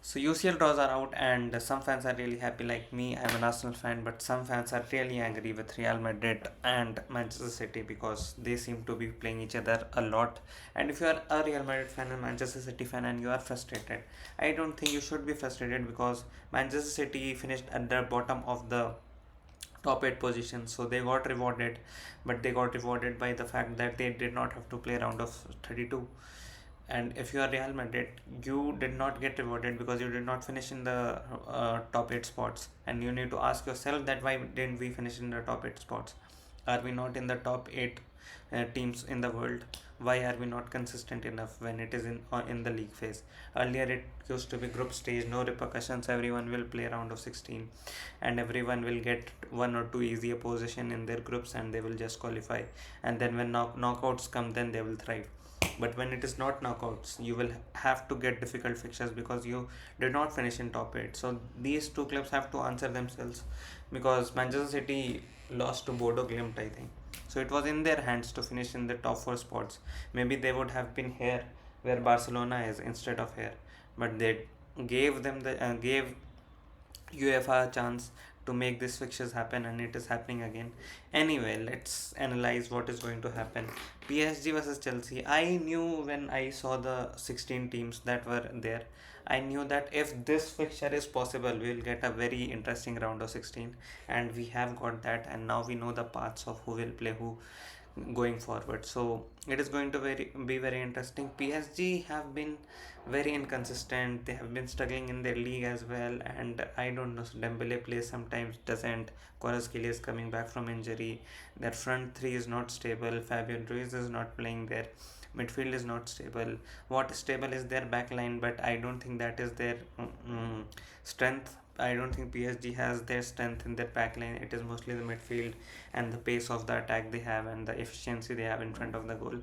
So UCL draws are out, and some fans are really happy. Like me, I'm an Arsenal fan, but some fans are really angry with Real Madrid and Manchester City because they seem to be playing each other a lot. And if you are a Real Madrid fan and Manchester City fan and you are frustrated, I don't think you should be frustrated because Manchester City finished at the bottom of the top 8 position, so they got rewarded, but they got rewarded by the fact that they did not have to play round of 32. And if you are Real Madrid, you did not get rewarded because you did not finish in the top 8 spots, and you need to ask yourself that why didn't we finish in the top 8 spots? Are we not in the top 8 teams in the world? Why are we not consistent enough when it is in the league phase? Earlier it used to be group stage, no repercussions, everyone will play round of 16, and everyone will get one or two easy opposition in their groups and they will just qualify, and then when knockouts come, then they will thrive. But when it is not knockouts, you will have to get difficult fixtures because you did not finish in top 8. So these two clubs have to answer themselves, because Manchester City lost to Bodo Glimt, I think. So it was in their hands to finish in the top 4 spots. Maybe they would have been here where Barcelona is instead of here, but they gave UEFA a chance to make these fixtures happen, and it is happening again. Anyway, let's analyze what is going to happen. PSG versus Chelsea. I knew when I saw the 16 teams that were there, I knew that if this fixture is possible, we will get a very interesting round of 16, and we have got that, and now we know the paths of who will play who going forward. So it is going to be very interesting. PSG have been very inconsistent. They have been struggling in their league as well, and I don't know. Dembele plays sometimes, doesn't. Kvaratskhelia is coming back from injury. Their front three is not stable. Fabian Ruiz is not playing there. Midfield is not stable. What is stable is their back line, but I don't think that is their strength. I don't think PSG has their strength in their back line. It is mostly the midfield and the pace of the attack they have and the efficiency they have in front of the goal.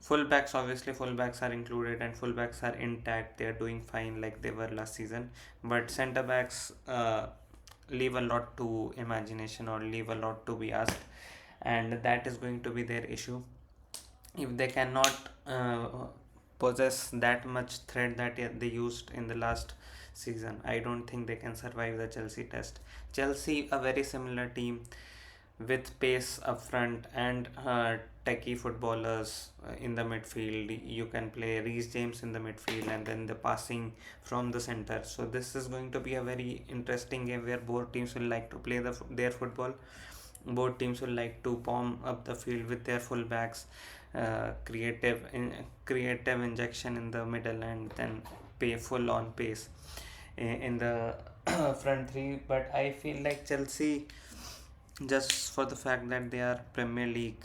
Fullbacks, obviously, fullbacks are included and fullbacks are intact. They are doing fine like they were last season. But centre backs leave a lot to imagination or leave a lot to be asked, and that is going to be their issue. If they cannot possess that much threat that they used in the last season, I don't think they can survive the Chelsea test. Chelsea, a very similar team with pace up front and techie footballers in the midfield. You can play Reece James in the midfield and then the passing from the center. So this is going to be a very interesting game where both teams will like to play their football. Both teams will like to bomb up the field with their fullbacks, creative injection in the middle, and then pay full on pace in the front three. But I feel like Chelsea, just for the fact that they are Premier League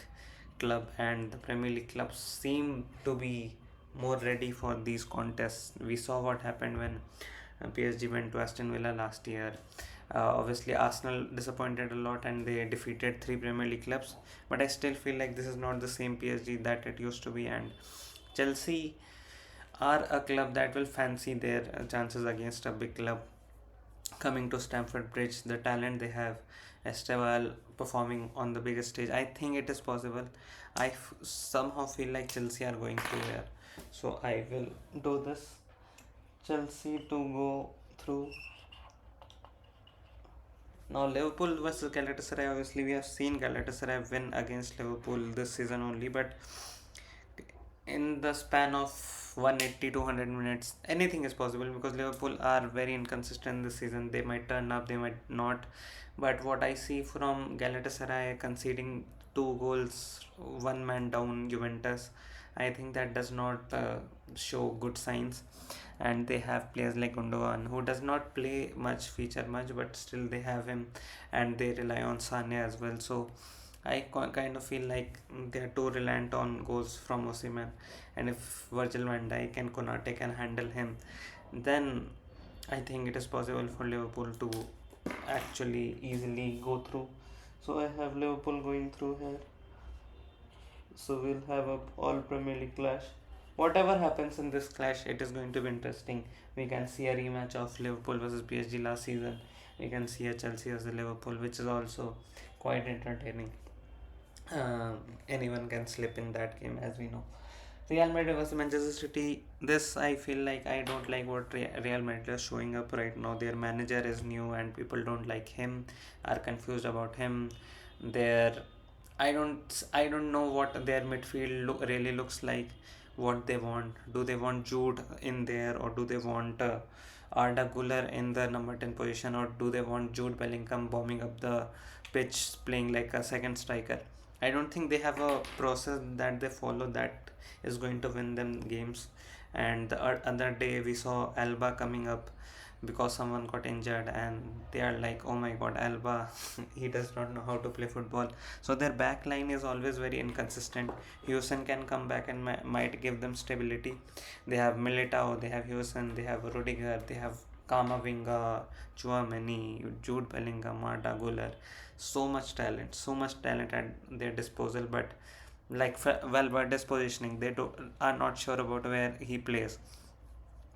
club and the Premier League clubs seem to be more ready for these contests. We saw what happened when PSG went to Aston Villa last year. Obviously, Arsenal disappointed a lot and they defeated three Premier League clubs. But I still feel like this is not the same PSG that it used to be. And Chelsea are a club that will fancy their chances against a big club coming to Stamford Bridge. The talent they have, Esteval performing on the biggest stage, I think it is possible. Somehow feel like Chelsea are going through here. So I will do this. Chelsea to go through. Now Liverpool versus Galatasaray. Obviously, we have seen Galatasaray win against Liverpool this season only, but in the span of 180 to 100 minutes, anything is possible because Liverpool are very inconsistent this season. They might turn up, they might not. But what I see from Galatasaray conceding two goals, one man down Juventus, I think that does not show good signs. And they have players like Gundogan who does not play much, feature much, but still they have him, and they rely on Sane as well. So I kind of feel like they are too reliant on goals from Osimhen, and if Virgil van Dijk and Konate can handle him, then I think it is possible for Liverpool to actually easily go through. So I have Liverpool going through here. So we'll have a all Premier League clash. Whatever happens in this clash, it is going to be interesting. We can see a rematch of Liverpool versus PSG last season. We can see a Chelsea versus Liverpool, which is also quite entertaining. Anyone can slip in that game, as we know. Real Madrid versus Manchester City. This I feel like I don't like what Real Madrid is showing up right now. Their manager is new and people don't like him, are confused about him. Their I don't know what their midfield really looks like. What they want? Do they want Jude in there, or do they want Arda Güler in the number 10 position, or do they want Jude Bellingham bombing up the pitch, playing like a second striker? I don't think they have a process that they follow that is going to win them games. And the other day we saw Alba coming up because someone got injured, and they are like, oh my god, Alba, he does not know how to play football. So their back line is always very inconsistent. Houston can come back and might give them stability. They have Militao, they have Houston, they have Rudiger, they have Kamavinga, Chouameni, Jude Bellingham, Arda Güler. So much talent at their disposal, but like Valverde's positioning, they are not sure about where he plays.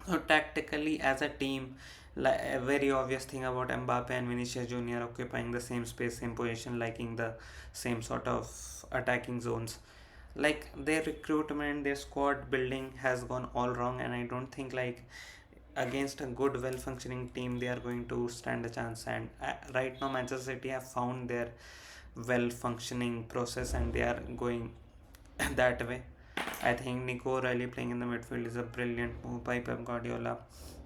So tactically, as a team, like a very obvious thing about Mbappe and Vinicius Junior occupying the same space, same position, liking the same sort of attacking zones. Like their recruitment, their squad building has gone all wrong, and I don't think like against a good, well-functioning team they are going to stand a chance. And right now, Manchester City have found their well-functioning process, and they are going that way. I think Nico Riley playing in the midfield is a brilliant move by Pep Guardiola.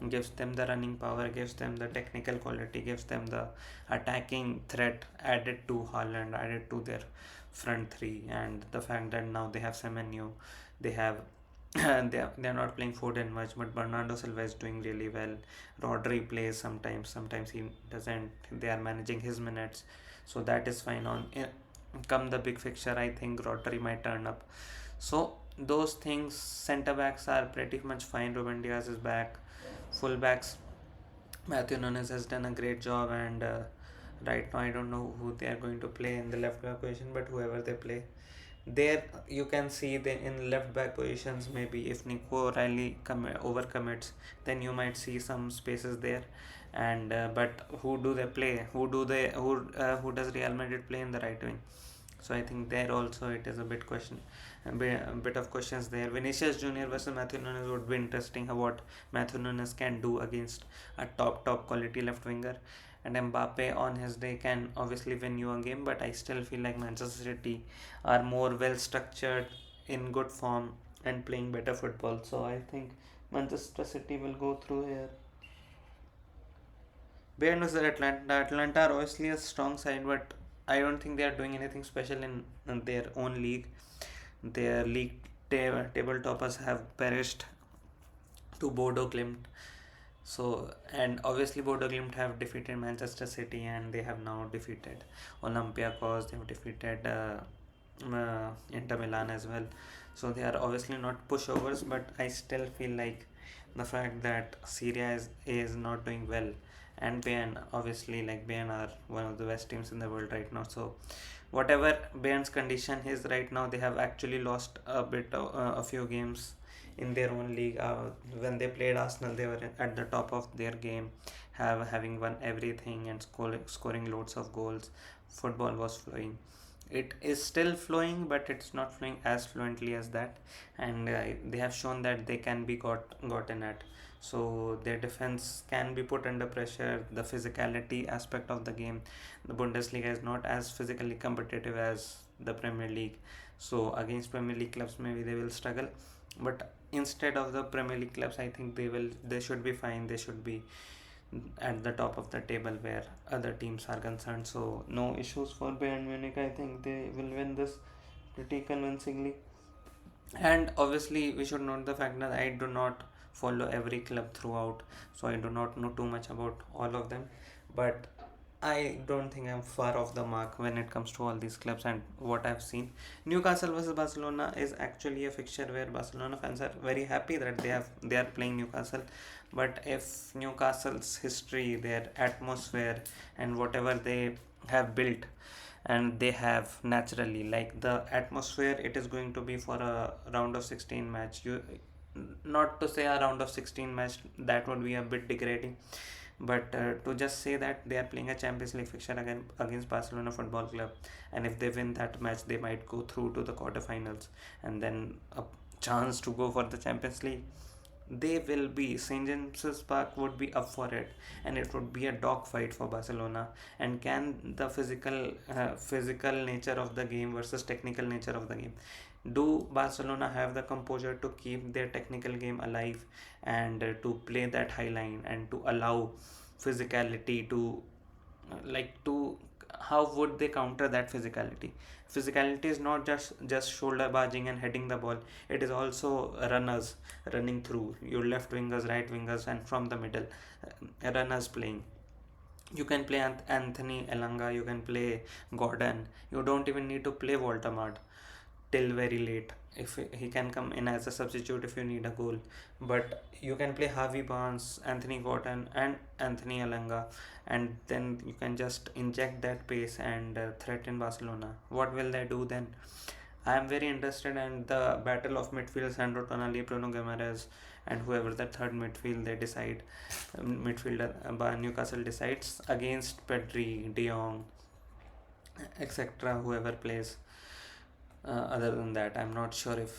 Gives them the running power, gives them the technical quality, gives them the attacking threat added to Haaland, added to their front three, and the fact that now they have Semenyo, they have they are not playing Foden much, but Bernardo Silva is doing really well. Rodri plays sometimes, sometimes he doesn't. They are managing his minutes, so that is fine. Come the big fixture, I think Rodri might turn up. So those things, centre backs are pretty much fine. Ruben Diaz is back. Full backs, Matthew Nunes has done a great job, and right now I don't know who they are going to play in the left back position, but whoever they play, there you can see the in left back positions. Maybe if Nico Riley overcommits, then you might see some spaces there. And but who do they play? Who does Real Madrid play in the right wing? So I think there also it is a bit of questions there. Vinicius Junior versus Matthew Nunes would be interesting. How what Matthew Nunes can do against a top quality left winger, and Mbappe on his day can obviously win you a game. But I still feel like Manchester City are more well structured, in good form, and playing better football. So I think Manchester City will go through here. Bayern versus Atlanta. Atlanta are obviously a strong side, but I don't think they are doing anything special in their own league. Their league table toppers have perished to Bodo Glimt. So, and obviously Bodo Glimt have defeated Manchester City, and they have now defeated Olympiacos. They have defeated Inter Milan as well. So they are obviously not pushovers, but I still feel like the fact that Syria is not doing well, and Bayern obviously, like Bayern are one of the best teams in the world right now. So whatever Bayern's condition is right now, they have actually lost a few games in their own league. When they played Arsenal, they were at the top of their game, having won everything and scoring loads of goals. Football was flowing. It is still flowing, but it's not flowing as fluently as that. And they have shown that they can be gotten at. So their defense can be put under pressure. The physicality aspect of the game, the Bundesliga is not as physically competitive as the Premier League. So against Premier League clubs, maybe they will struggle. But instead of the Premier League clubs, I think they should be fine. They should be at the top of the table where other teams are concerned. So no issues for Bayern Munich. I think they will win this pretty convincingly. And obviously, we should note the fact that I do not follow every club throughout, so I do not know too much about all of them. But I don't think I'm far off the mark when it comes to all these clubs and what I've seen. Newcastle versus Barcelona is actually a fixture where Barcelona fans are very happy that they are playing Newcastle. But if Newcastle's history, their atmosphere, and whatever they have built, and they have naturally, like the atmosphere, it is going to be for a round of 16 match. You not to say a round of 16 match, that would be a bit degrading, but to just say that they are playing a Champions League fixture again against Barcelona Football Club, and if they win that match, they might go through to the quarterfinals, and then a chance to go for the Champions League, they will be St. James's Park would be up for it, and it would be a dogfight for Barcelona. And can the physical nature of the game versus technical nature of the game, do Barcelona have the composure to keep their technical game alive and to play that high line and to allow physicality to to how would they counter that physicality is not just shoulder barging and heading the ball. It is also runners running through your left wingers, right wingers, and from the middle, runners playing. You can play Anthony Elanga, you can play Gordon. You don't even need to play Voltamard till very late. If he can come in as a substitute if you need a goal, but you can play Harvey Barnes, Anthony Gordon, and Anthony Alanga, and then you can just inject that pace and threaten Barcelona. What will they do then? I am very interested in the battle of midfield, Sandro Tonali, Bruno Guimaraes, and whoever the third midfield they decide, midfielder by Newcastle decides against Pedri, De Jong, etc. Whoever plays. Other than that, I'm not sure if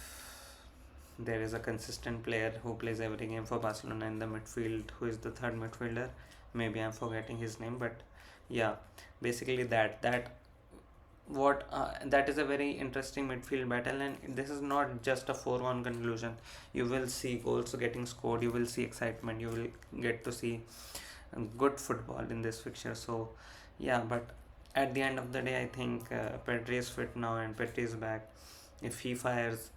there is a consistent player who plays every game for Barcelona in the midfield who is the third midfielder. Maybe I'm forgetting his name, but yeah, basically that is a very interesting midfield battle, and this is not just a foregone conclusion. You will see goals getting scored, you will see excitement, you will get to see good football in this fixture. So yeah, but at the end of the day, I think Pedri is fit now and Pedri is back. If he fires,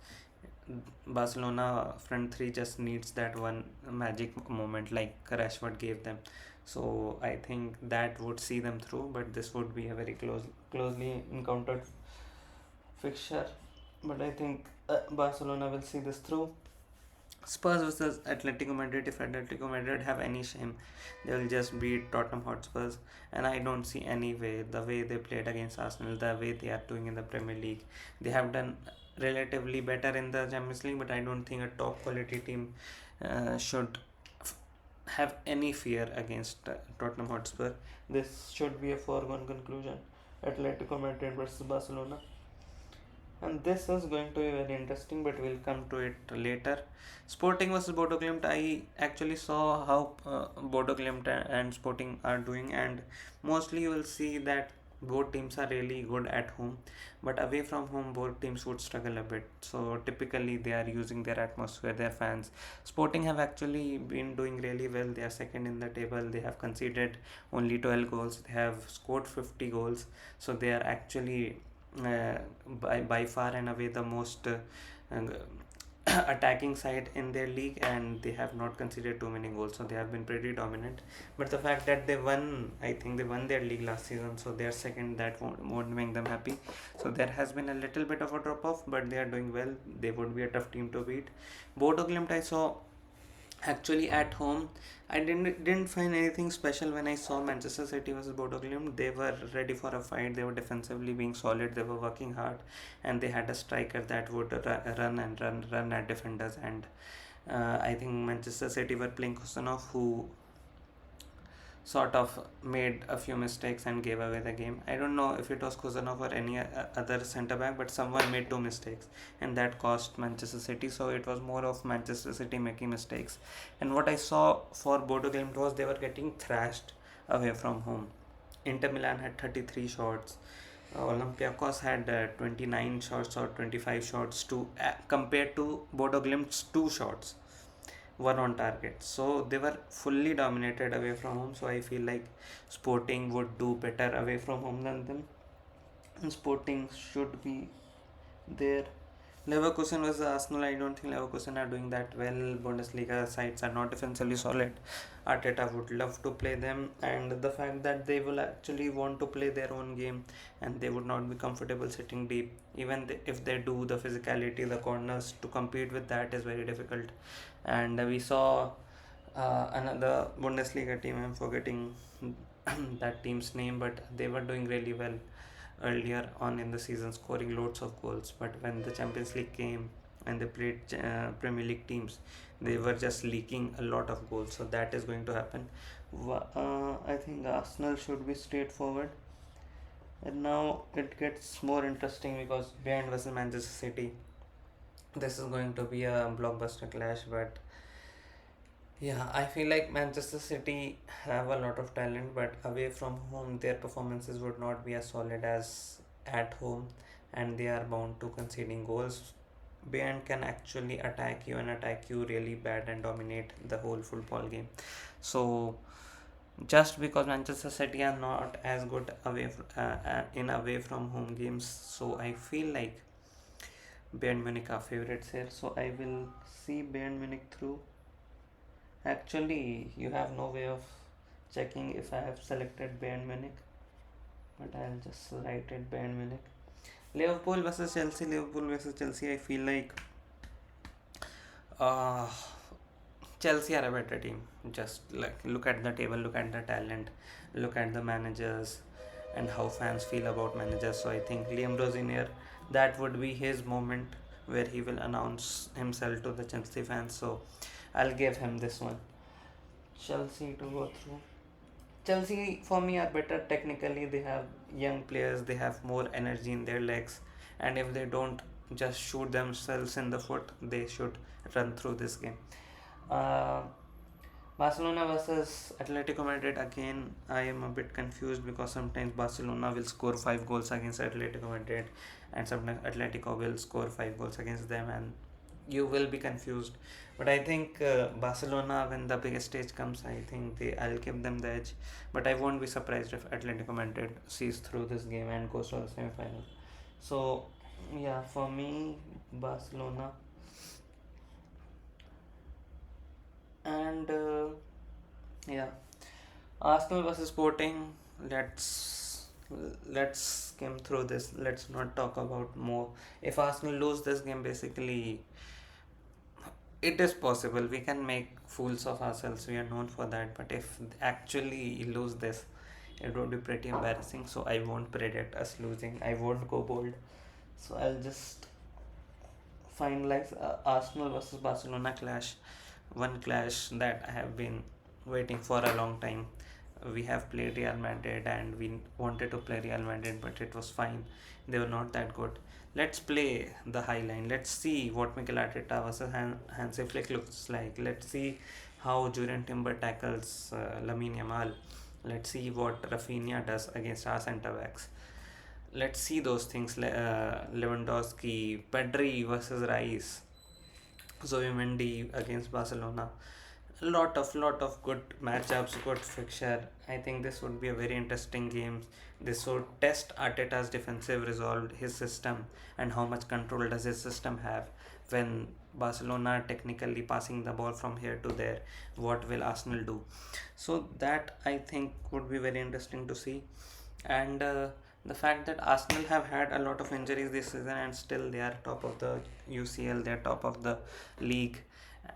Barcelona front three just needs that one magic moment like Rashford gave them. So I think that would see them through, but this would be a very closely encountered fixture. But I think Barcelona will see this through. Spurs versus Atletico Madrid. If Atletico Madrid have any shame, they will just beat Tottenham Hotspurs. And I don't see any way. The way they played against Arsenal, the way they are doing in the Premier League, they have done relatively better in the Champions League. But I don't think a top quality team should have any fear against Tottenham Hotspur. This should be a foregone conclusion. Atletico Madrid versus Barcelona, and this is going to be very interesting, but we'll come to it later. Sporting versus Bodo Glimt, I actually saw how Bodo Glimt and Sporting are doing, and mostly you will see that both teams are really good at home, but away from home both teams would struggle a bit. So typically they are using their atmosphere, their fans. Sporting have actually been doing really well. They are second in the table. They have conceded only 12 goals, they have scored 50 goals. So they are actually uh, by far and away the most attacking side in their league, and they have not conceded too many goals, so they have been pretty dominant. But the fact that they won, I think they won their league last season, so they are second, that won't make them happy. So there has been a little bit of a drop off, but they are doing well. They would be a tough team to beat. Bodo Glimt I saw actually at home. I didn't find anything special when I saw Manchester City versus Bodo Glimt. They were ready for a fight. They were defensively being solid. They were working hard, and they had a striker that would run and run at defenders. And I think Manchester City were playing Kusanov, who sort of made a few mistakes and gave away the game. I don't know if it was Kozanov or any other centre back, but someone made two mistakes, and that cost Manchester City. So it was more of Manchester City making mistakes. And what I saw for Bodo Glimt was they were getting thrashed away from home. Inter Milan had 33 shots. Olympiacos had 29 shots or 25 shots to compared to Bodo Glimt's 2 shots were on target. So they were fully dominated away from home. So I feel like Sporting would do better away from home than them. And Sporting should be there. Leverkusen versus Arsenal. I don't think Leverkusen are doing that well. Bundesliga sides are not defensively solid. Arteta would love to play them, and the fact that they will actually want to play their own game and they would not be comfortable sitting deep. Even if they do, the physicality, the corners to compete with that is very difficult. And we saw another Bundesliga team. I'm forgetting that team's name, but they were doing really well earlier on in the season, scoring loads of goals. But when the Champions League came and they played Premier League teams, they were just leaking a lot of goals. So that is going to happen. I think Arsenal should be straightforward. And now it gets more interesting because Bayern versus Manchester City. this is going to be a blockbuster clash. But yeah, I feel like Manchester City have a lot of talent, but away from home, their performances would not be as solid as at home, and they are bound to conceding goals. Bayern can actually attack you and attack you really bad and dominate the whole football game. So just because Manchester City are not as good in away from home games, so I feel like Bayern Munich are favorites here. So I will see Bayern Munich through. Actually, you have no way of checking if I have selected Bayern Munich, but I'll just write it Bayern Munich. Liverpool versus Chelsea. Liverpool versus Chelsea. I feel like uh, Chelsea are a better team. Just like look at the table, look at the talent, look at the managers, and how fans feel about managers. So I think Liam Rosenior, that would be his moment where he will announce himself to the Chelsea fans. So I'll give him this one. Chelsea to go through. Chelsea for me are better technically. They have young players, they have more energy in their legs, and if they don't just shoot themselves in the foot, they should run through this game. Uh, Barcelona versus Atletico Madrid, again I am a bit confused because sometimes Barcelona will score 5 goals against Atletico Madrid and sometimes Atletico will score 5 goals against them, and you will be confused. But I think Barcelona, when the biggest stage comes, I think I'll give them the edge. But I won't be surprised if Atletico Madrid sees through this game and goes to the semi-final. So yeah, for me, Barcelona. And yeah, Arsenal versus Sporting. Let's skim through this. Let's not talk about more. If Arsenal lose this game, basically it is possible. We can make fools of ourselves. We are known for that. But if actually lose this, it would be pretty embarrassing. So I won't predict us losing. I won't go bold. So I'll just finalize Arsenal versus Barcelona clash. One clash that I have been waiting for a long time. We have played Real Madrid and we wanted to play Real Madrid, but it was fine. They were not that good. Let's play the high line. Let's see what Mikel Arteta versus Hansi Flick looks like. Let's see how Julian Timber tackles Lamine Yamal. Let's see what Rafinha does against our centre backs. Let's see those things. Lewandowski, Pedri versus Rice, Zoe Mendy against Barcelona. A lot of good matchups, good fixture. I think this would be a very interesting game. This would test Arteta's defensive resolve, his system, and how much control does his system have when Barcelona technically passing the ball from here to there. What will Arsenal do? So that I think would be very interesting to see. And the fact that Arsenal have had a lot of injuries this season and still they are top of the UCL, they are top of the league.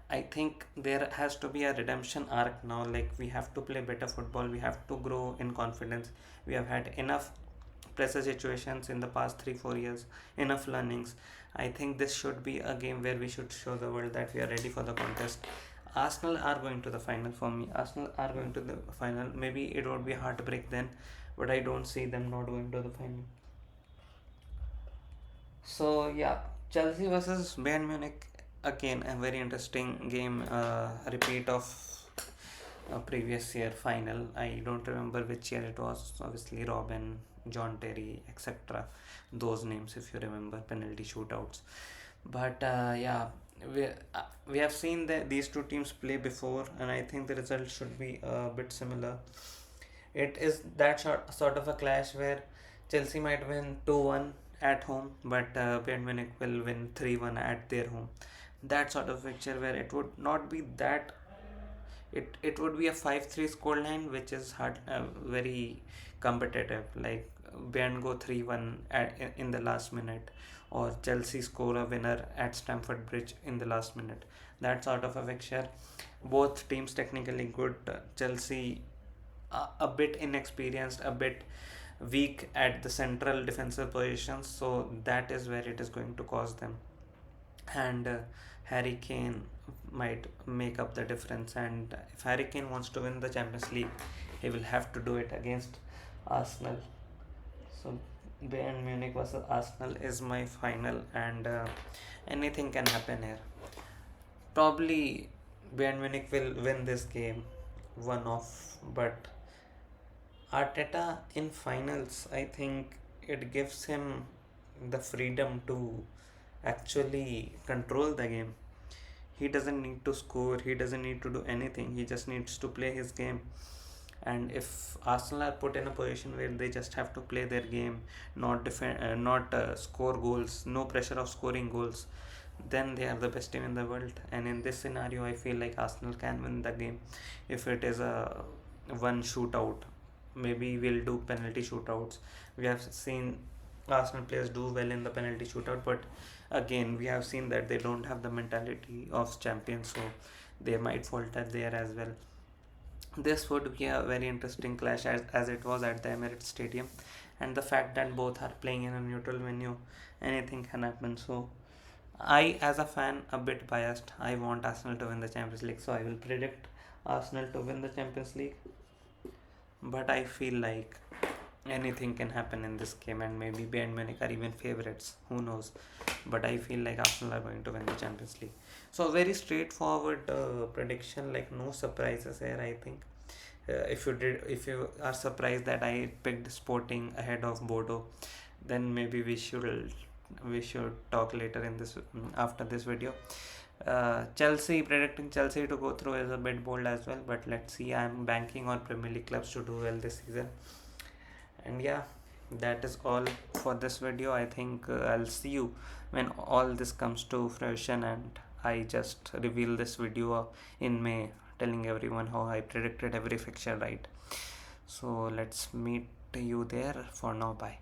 I think there has to be a redemption arc now. Like we have to play better football, we have to grow in confidence. We have had enough pressure situations in the past 3 4 years, enough learnings. I think this should be a game where we should show the world that we are ready for the contest. Arsenal are going to the final for me. Arsenal are going to the final. Maybe it would be a heartbreak then, but I don't see them not going to the final. So yeah, Chelsea versus Bayern Munich, again a very interesting game. Repeat of a previous year final. I don't remember which year it was. Obviously, Robin, John Terry, etc. Those names, if you remember, penalty shootouts. But yeah, we have seen these two teams play before, and I think the result should be a bit similar. It is that sort of a clash where Chelsea might win 2-1 at home, but Bayern Munich will win 3-1 at their home. That sort of picture where it would not be that, it would be a 5-3 scoreline, which is very competitive. Like Bayern go 3-1 in the last minute, or Chelsea score a winner at Stamford Bridge in the last minute. That sort of a fixture. Both teams technically good. Chelsea a bit inexperienced, a bit weak at the central defensive positions, so that is where it is going to cause them. And Harry Kane might make up the difference. And if Harry Kane wants to win the Champions League, he will have to do it against Arsenal. So Bayern Munich versus Arsenal is my final, and anything can happen here. Probably Bayern Munich will win this game one off, but Arteta in finals, I think it gives him the freedom to actually control the game. He doesn't need to score, he doesn't need to do anything, he just needs to play his game. And if Arsenal are put in a position where they just have to play their game, not defend, not score goals, no pressure of scoring goals, then they are the best team in the world. And in this scenario, I feel like Arsenal can win the game. If it is a one shootout, maybe we'll do penalty shootouts. We have seen Arsenal players do well in the penalty shootout, but again, we have seen that they don't have the mentality of champions, so they might falter there as well. This would be a very interesting clash, as it was at the Emirates Stadium, and the fact that both are playing in a neutral venue, anything can happen. So, I, as a fan, a bit biased. I want Arsenal to win the Champions League, so I will predict Arsenal to win the Champions League. But I feel like anything can happen in this game, and maybe Bayern Munich are even favorites. Who knows? But I feel like Arsenal are going to win the Champions League. So very straightforward prediction, like no surprises here. I think if you are surprised that I picked Sporting ahead of Bodo, then maybe we should talk later in this after this video. Chelsea, predicting Chelsea to go through is a bit bold as well, but let's see. I'm banking on Premier League clubs to do well this season. And yeah, that is all for this video. I think I'll see you when all this comes to fruition, and I just reveal this video in May, telling everyone how I predicted every fixture right. So let's meet you there. For now, bye.